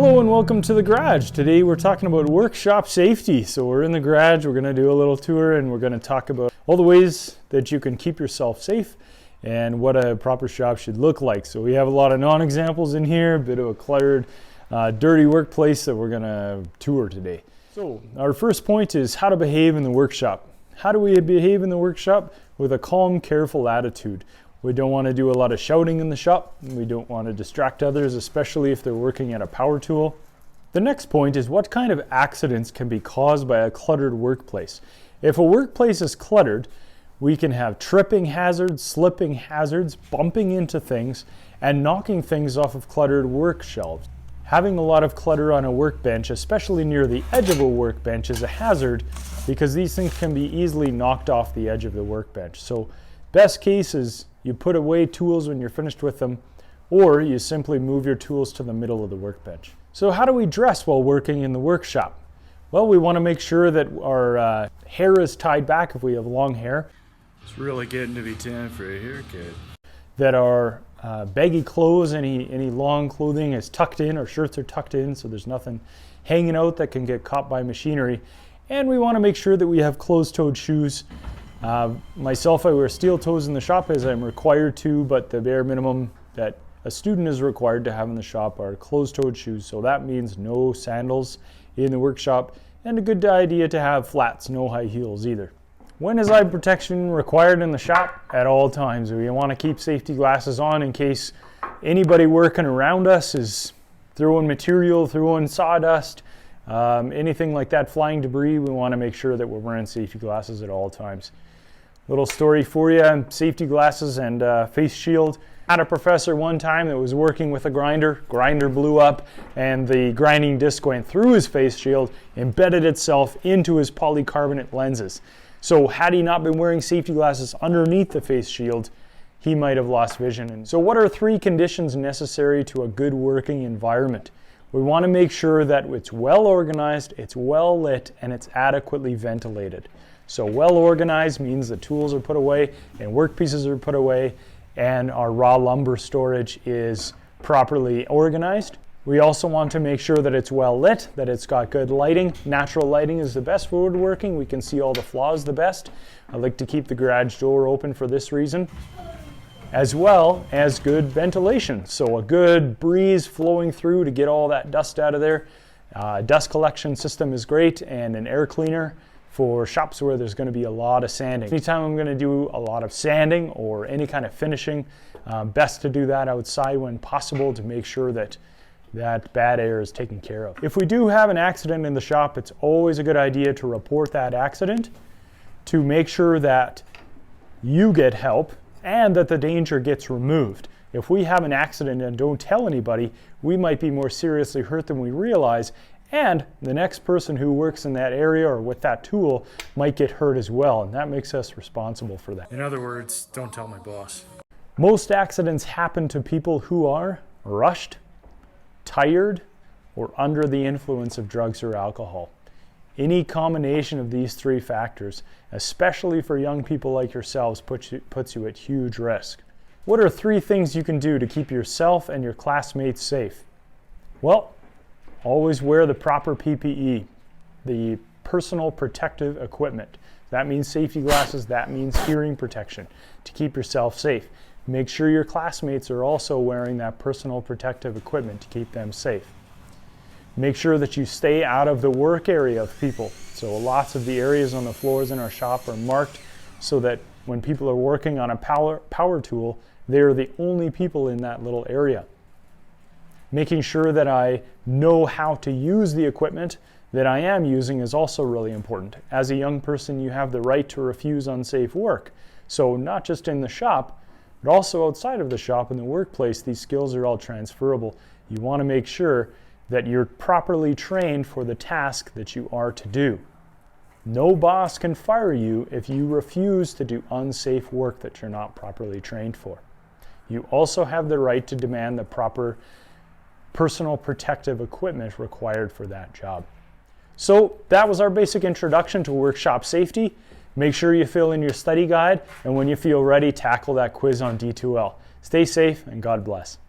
Hello and welcome to the garage. Today we're talking about workshop safety. So we're in the garage, we're going to do a little tour and we're going to talk about all the ways that you can keep yourself safe and what a proper shop should look like. So we have a lot of non-examples in here, a bit of a cluttered, dirty workplace that we're going to tour today. So our first point is how to behave in the workshop. How do we behave in the workshop? With a calm, careful attitude. We don't want to do a lot of shouting in the shop. We don't want to distract others, especially if they're working at a power tool. The next point is what kind of accidents can be caused by a cluttered workplace. If a workplace is cluttered, we can have tripping hazards, slipping hazards, bumping into things, and knocking things off of cluttered work shelves. Having a lot of clutter on a workbench, especially near the edge of a workbench, is a hazard because these things can be easily knocked off the edge of the workbench. So best case is you put away tools when you're finished with them, or you simply move your tools to the middle of the workbench. So how do we dress while working in the workshop? Well, we want to make sure that our hair is tied back if we have long hair. It's really getting to be time for a haircut. That our baggy clothes, any long clothing is tucked in, our shirts are tucked in so there's nothing hanging out that can get caught by machinery. And we want to make sure that we have closed-toed shoes. Myself, I wear steel toes in the shop as I'm required to, but the bare minimum that a student is required to have in the shop are closed-toed shoes. So that means no sandals in the workshop, and a good idea to have flats, no high heels either. When is eye protection required in the shop? At all times. We want to keep safety glasses on in case anybody working around us is throwing material, throwing sawdust, anything like that, flying debris. We want to make sure that we're wearing safety glasses at all times. Little story for you, safety glasses and face shield. I had a professor one time that was working with a grinder blew up and the grinding disc went through his face shield, embedded itself into his polycarbonate lenses. So had he not been wearing safety glasses underneath the face shield, he might have lost vision. And so what are 3 conditions necessary to a good working environment? We want to make sure that it's well organized, it's well lit, and it's adequately ventilated. So well organized means the tools are put away and workpieces are put away and our raw lumber storage is properly organized. We also want to make sure that it's well lit, that it's got good lighting. Natural lighting is the best for woodworking. We can see all the flaws the best. I like to keep the garage door open for this reason, as well as good ventilation. So a good breeze flowing through to get all that dust out of there. Dust collection system is great, and an air cleaner for shops where there's going to be a lot of sanding. Anytime I'm going to do a lot of sanding or any kind of finishing, best to do that outside when possible to make sure that bad air is taken care of. If we do have an accident in the shop, it's always a good idea to report that accident to make sure that you get help and that the danger gets removed. If we have an accident and don't tell anybody, we might be more seriously hurt than we realize, and the next person who works in that area or with that tool might get hurt as well, and that makes us responsible for that. In other words, don't tell my boss. Most accidents happen to people who are rushed, tired, or under the influence of drugs or alcohol. Any combination of these 3 factors, especially for young people like yourselves, puts you at huge risk. What are 3 things you can do to keep yourself and your classmates safe? Well, always wear the proper PPE, the personal protective equipment. That means safety glasses, that means hearing protection to keep yourself safe. Make sure your classmates are also wearing that personal protective equipment to keep them safe. Make sure that you stay out of the work area of people. So lots of the areas on the floors in our shop are marked so that when people are working on a power tool, they're the only people in that little area. Making sure that I know how to use the equipment that I am using is also really important. As a young person, you have the right to refuse unsafe work. So not just in the shop, but also outside of the shop in the workplace, these skills are all transferable. You want to make sure that you're properly trained for the task that you are to do. No boss can fire you if you refuse to do unsafe work that you're not properly trained for. You also have the right to demand the proper personal protective equipment required for that job. So that was our basic introduction to workshop safety. Make sure you fill in your study guide, and when you feel ready, tackle that quiz on D2L. Stay safe and God bless.